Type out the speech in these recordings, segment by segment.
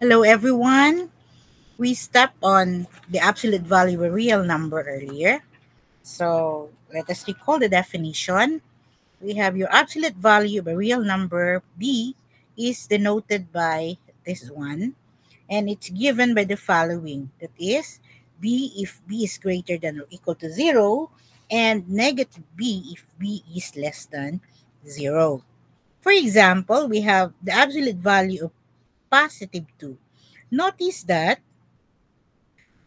Hello, everyone. We stepped on the absolute value of a real number earlier. So let us recall the definition. We have your absolute value of a real number, B, is denoted by this one, and it's given by the following. That is, B if B is greater than or equal to 0, and negative B if B is less than 0. For example, we have the absolute value of positive 2. Notice that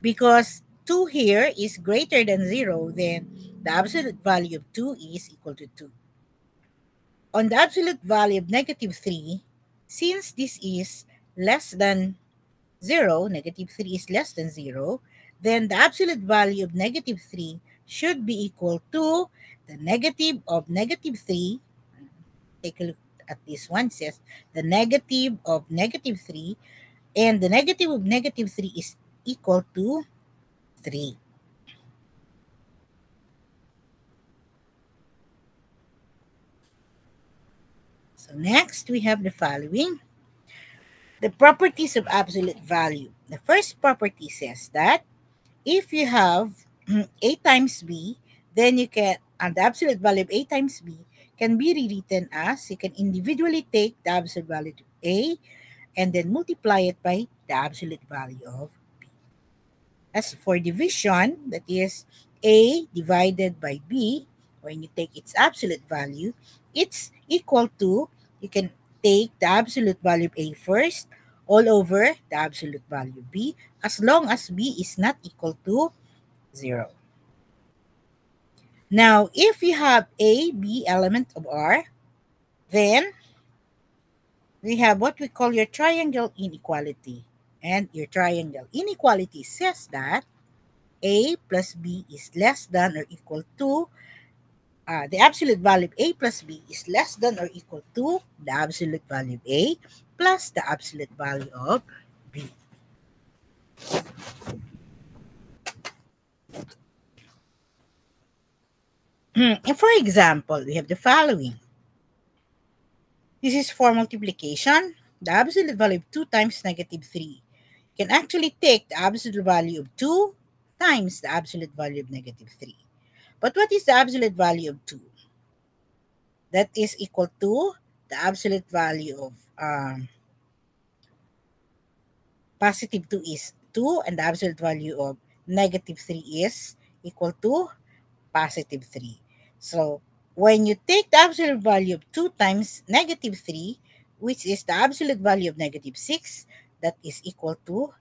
because 2 here is greater than 0, then the absolute value of 2 is equal to 2. On the absolute value of negative 3, since this is less than 0, negative 3 is less than 0, then the absolute value of negative 3 should be equal to the negative of negative 3. Take a look at this one. It says the negative of negative 3, and the negative of negative 3 is equal to 3. So next, we have the following. The properties of absolute value. The first property says that if you have A times B, then you can, and the absolute value of A times B can be rewritten as, you can individually take the absolute value of A and then multiply it by the absolute value of B. As for division, that is A divided by B, when you take its absolute value, it's equal to, you can take the absolute value of A first, all over the absolute value of B, as long as B is not equal to 0. Now, if you have A, B element of R, then we have what we call your triangle inequality. And your triangle inequality says that A plus B is less than or equal to, the absolute value of A plus B is less than or equal to the absolute value of A plus the absolute value of B. And for example, we have the following. This is for multiplication. The absolute value of 2 times negative 3. You can actually take the absolute value of 2 times the absolute value of negative 3. But what is the absolute value of 2? That is equal to the absolute value of positive 2 is 2, and the absolute value of negative 3 is equal to positive 3. So when you take the absolute value of 2 times negative 3, which is the absolute value of negative 6, that is equal to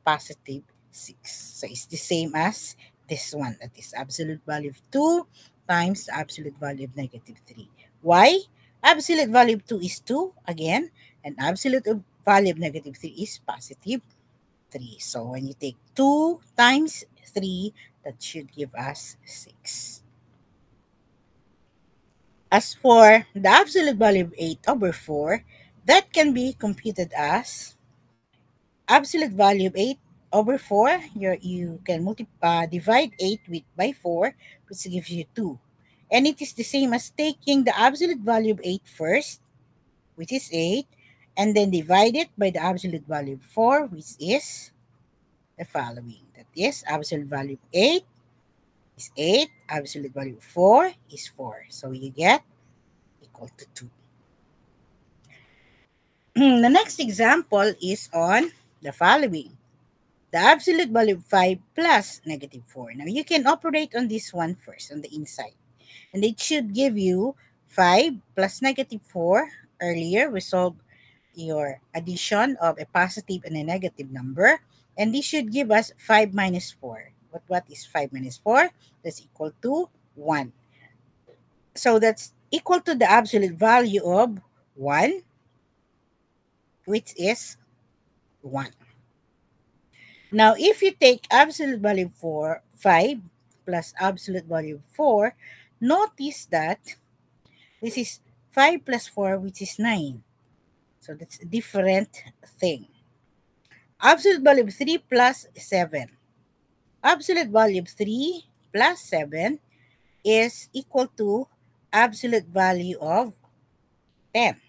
positive 6. So it's the same as this one. That is absolute value of 2 times the absolute value of negative 3. Why? Absolute value of 2 is 2 again, and absolute value of negative 3 is positive 3. So when you take 2 times 3, that should give us 6. As for the absolute value of 8 over 4, that can be computed as absolute value of 8 over 4. You can divide 8 by 4, which gives you 2. And it is the same as taking the absolute value of 8 first, which is 8, and then divide it by the absolute value of 4, which is the following. That is, absolute value of 8 is 8, absolute value of 4 is 4. So you get equal to 2. The next example is on the following. The absolute value of 5 plus negative 4. Now, you can operate on this one first, on the inside. And it should give you 5 plus negative 4. Earlier, we solved your addition of a positive and a negative number. And this should give us 5 minus 4. But what is 5 minus 4? That's equal to 1. So that's equal to the absolute value of 1, which is 1. Now, if you take absolute value of 5 plus absolute value of 4, notice that this is 5 plus 4, which is 9. So that's a different thing. Absolute value of 3 plus 7. Absolute value of 3 plus 7 is equal to absolute value of 10.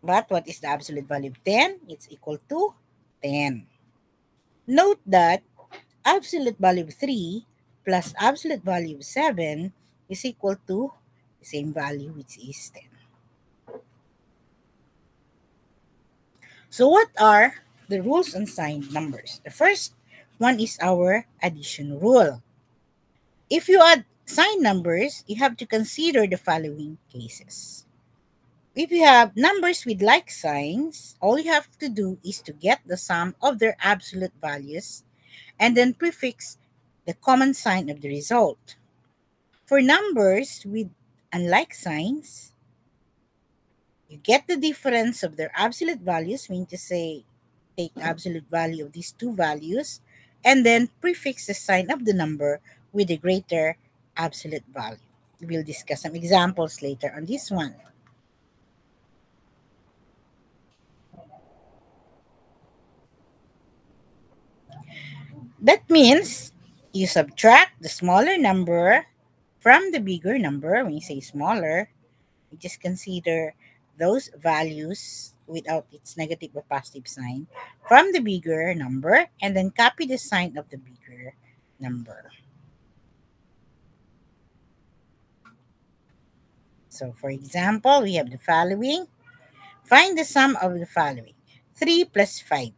But what is the absolute value of 10? It's equal to 10. Note that absolute value of 3 plus absolute value of 7 is equal to the same value, which is 10. So what are the rules on signed numbers? The first one is our addition rule. If you add signed numbers, you have to consider the following cases. If you have numbers with like signs, all you have to do is to get the sum of their absolute values and then prefix the common sign of the result. For numbers with unlike signs, you get the difference of their absolute values, meaning to say, take the absolute value of these two values, and then prefix the sign of the number with a greater absolute value. We'll discuss some examples later on this one. That means you subtract the smaller number from the bigger number. When you say smaller, you just consider those values without its negative or positive sign from the bigger number and then copy the sign of the bigger number. So for example, we have the following. Find the sum of the following. 3 plus 5.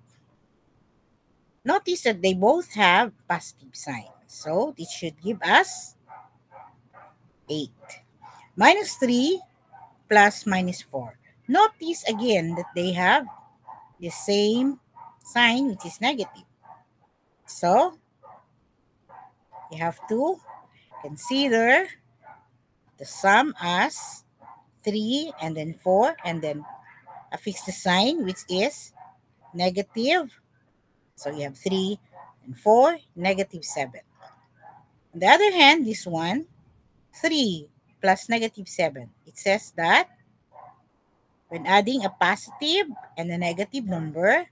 Notice that they both have positive signs. So this should give us 8. Minus 3 plus minus 4. Notice again that they have the same sign, which is negative. So you have to consider the sum as 3 and then 4 and then affix the sign, which is negative. So you have 3 and 4, negative 7. On the other hand, this one, 3 plus negative 7. It says that when adding a positive and a negative number,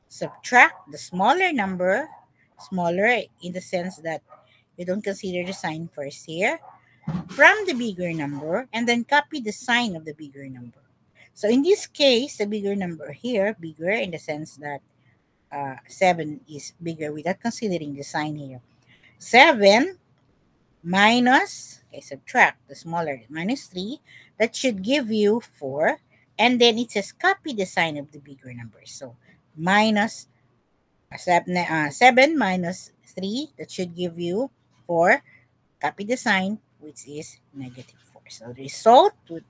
subtract the smaller number, smaller in the sense that you don't consider the sign first here, from the bigger number, and then copy the sign of the bigger number. So in this case, the bigger number here, bigger in the sense that 7 is bigger without considering the sign here. 7 minus, okay, subtract the smaller, minus 3, that should give you 4. And then it says copy the sign of the bigger number. So minus 7 minus 3, that should give you 4. Copy the sign, which is negative 4. So the result would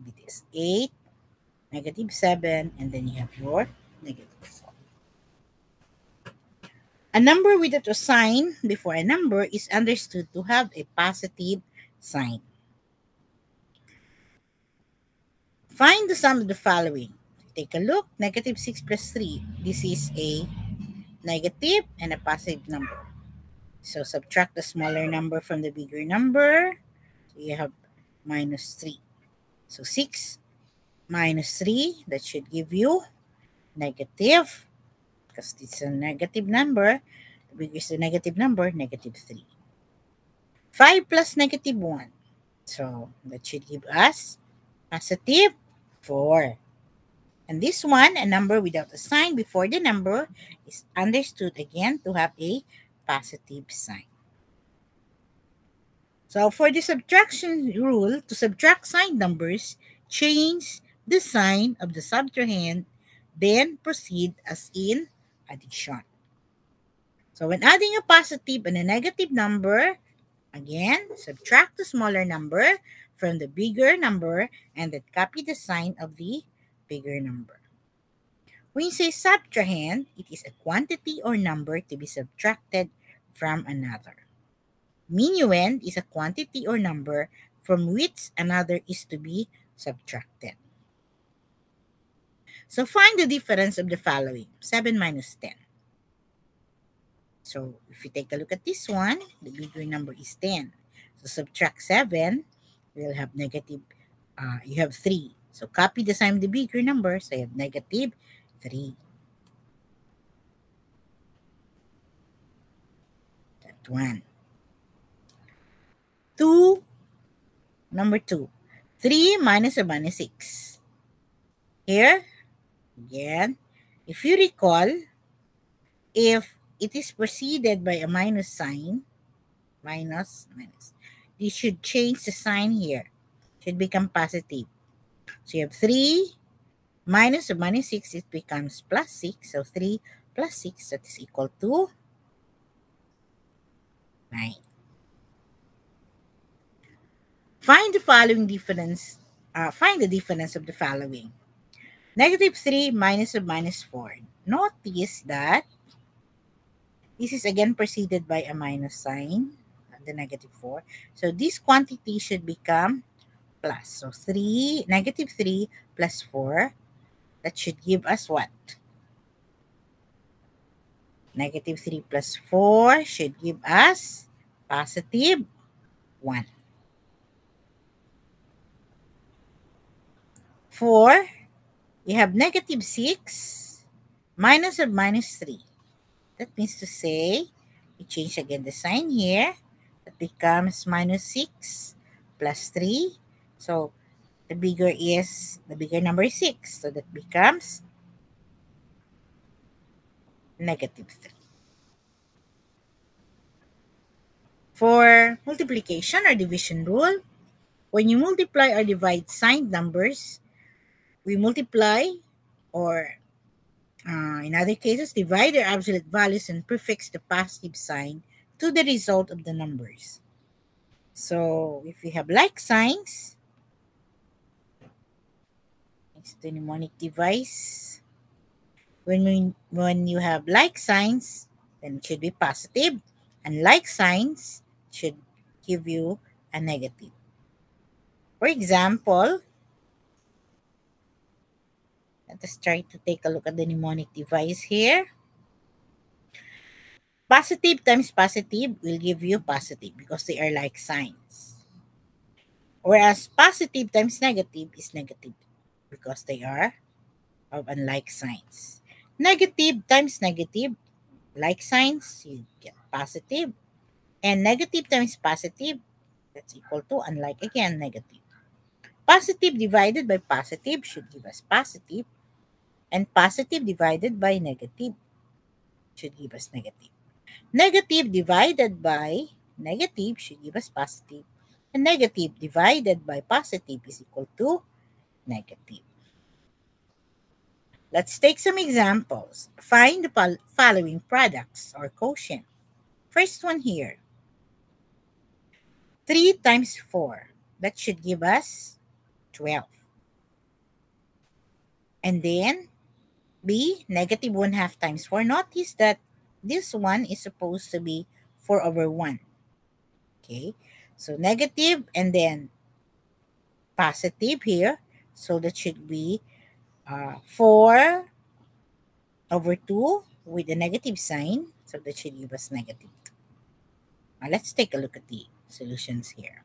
be this 8, negative 7, and then you have your negative 4. A number without a sign before a number is understood to have a positive sign. Find the sum of the following. Take a look. Negative 6 plus 3. This is a negative and a positive number. So subtract the smaller number from the bigger number. So you have minus 3. So 6 minus 3, that should give you negative, because it's a negative number. The bigger is the negative number, negative 3. 5 plus negative 1. So that should give us positive 4. And this one, a number without a sign before the number, is understood again to have a positive sign. So for the subtraction rule, to subtract signed numbers, change the sign of the subtrahend, then proceed as in addition. So when adding a positive and a negative number, again, subtract the smaller number from the bigger number and then copy the sign of the bigger number. When you say subtrahend, it is a quantity or number to be subtracted from another. Minuend is a quantity or number from which another is to be subtracted. So find the difference of the following. 7 minus 10. So if you take a look at this one, the bigger number is 10. So subtract 7, we'll have negative, you have 3. So copy the sign of the bigger number, so you have negative 3. That one. 2, number 2. 3 minus 1 is 6. Here, again, if you recall, if it is preceded by a minus sign, minus, you should change the sign here. Should become positive. So you have 3 minus of minus 6, it becomes plus 6. So 3 plus 6, that is equal to 9. Find the following difference. Find the difference of the following. Negative 3 minus of minus 4. Notice that this is again preceded by a minus sign, the negative 4. So this quantity should become plus. So 3, negative 3 plus 4, that should give us what? Negative 3 plus 4 should give us positive 1. 4, you have negative 6 minus of minus 3. That means to say, we change again the sign here. That becomes minus 6 plus 3. So the bigger number is 6. So that becomes negative 3. For multiplication or division rule, when you multiply or divide signed numbers, we multiply or in other cases, divide their absolute values and prefix the positive sign to the result of the numbers. So if we have like signs, it's the mnemonic device. When you have like signs, then it should be positive, and like signs should give you a negative. For example, let us try to take a look at the mnemonic device here. Positive times positive will give you positive because they are like signs. Whereas positive times negative is negative because they are of unlike signs. Negative times negative, like signs, you get positive. And negative times positive, that's equal to unlike again negative. Positive divided by positive should give us positive. And positive divided by negative should give us negative. Negative divided by negative should give us positive. And negative divided by positive is equal to negative. Let's take some examples. Find the following products or quotient. First one here. 3 times 4. That should give us 12. And then B, negative 1 half times 4. Notice that this one is supposed to be 4 over 1. Okay. So negative and then positive here. So that should be 4 over 2 with a negative sign. So that should give us negative 2. Now let's take a look at the solutions here.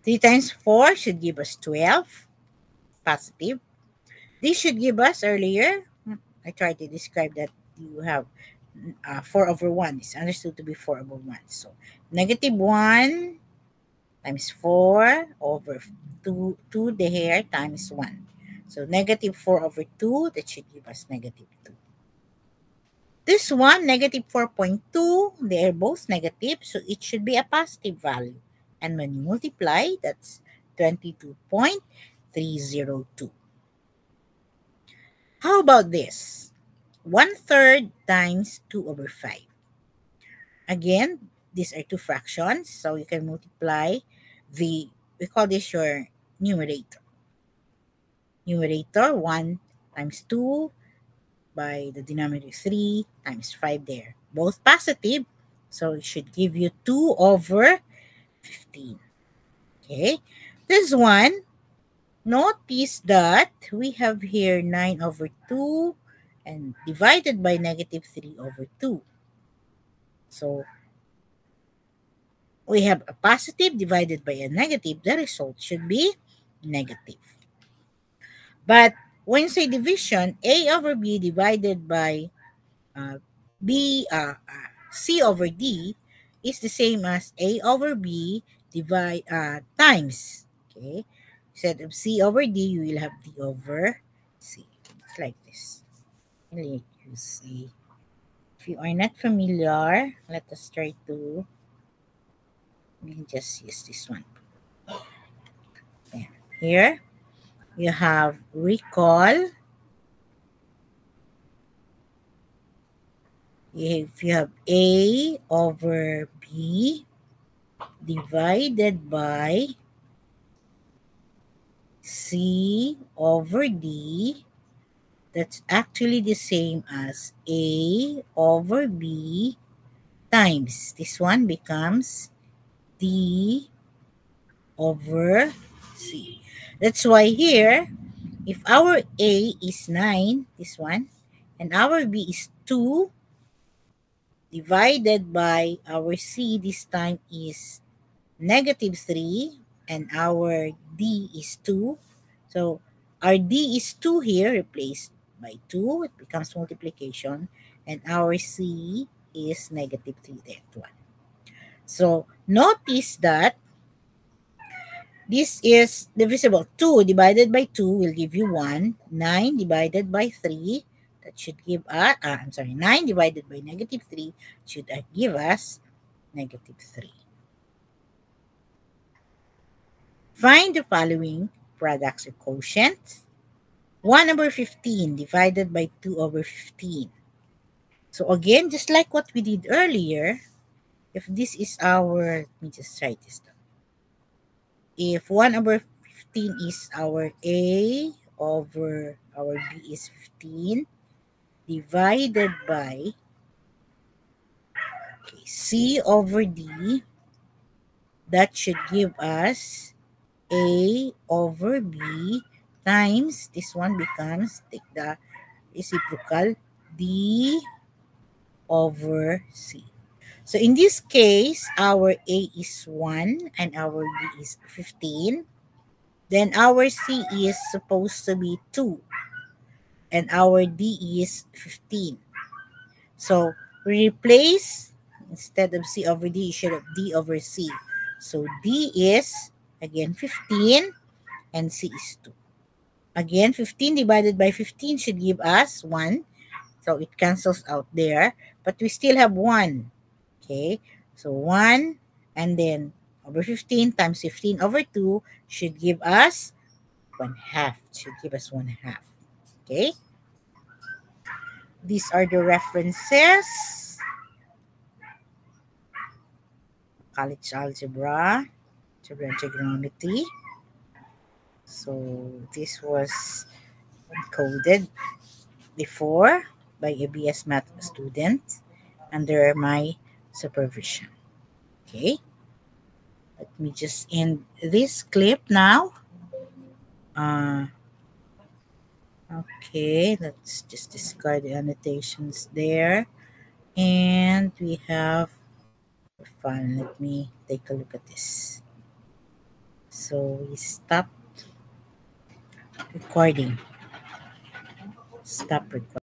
3 times 4 should give us 12, positive. This should give us earlier, I tried to describe that you have 4 over 1. It's understood to be 4 over 1. So negative 1 times 4 over 2 there times 1. So negative 4 over 2, that should give us negative 2. This one, negative 4.2, they are both negative, so it should be a positive value. And when you multiply, that's 22.302. How about this? 1/3 times 2 over 5. Again, these are two fractions, so you can multiply we call this your numerator. Numerator, 1 times 2 by the denominator 3 times 5 there. Both positive, so it should give you 2 over 15. Okay, this one, notice that we have here 9 over 2 and divided by negative 3 over 2. So we have a positive divided by a negative. The result should be negative. But when you say division, A over B divided by uh, C over D is the same as A over B times. Okay, Instead of C over D, you will have D over C. It's like this. Let you see. If you are not familiar, let us try to, we can just use this one. Here, you have recall. If you have A over B divided by C over D, that's actually the same as A over B times. This one becomes D over C. That's why here, if our A is 9, this one, and our B is 2, divided by our C this time is -3, and our D is 2. So our D is 2 here, replaced by 2. It becomes multiplication. And our C is -3, that one. So notice that this is divisible. 2 divided by 2 will give you 1. 9 divided by 3, that should give us, 9 divided by -3 should give us -3. Find the following products or quotients. 1 over 15 divided by 2 over 15. So again, just like what we did earlier, if this is our, let me just write this down. If 1 over 15 is our A over our B is 15, divided by C over D, that should give us A over B times, this one becomes, take the reciprocal, D over C. So in this case, our A is 1 and our B is 15. Then our C is supposed to be 2 and our D is 15. So we replace, instead of C over D, you should have D over C. So D is, again, 15 and C is 2. Again, 15 divided by 15 should give us 1. So it cancels out there. But we still have 1. Okay? So 1 and then over 15 times 15 over 2 should give us 1/2. Should give us 1/2. Okay? These are the references. College algebra, trigonometry. So this was encoded before by a BS Math student under my supervision. Okay, let me just end this clip now. Okay, let's just discard the annotations there. And we have fun. Let me take a look at this. So we stop recording. Stop recording.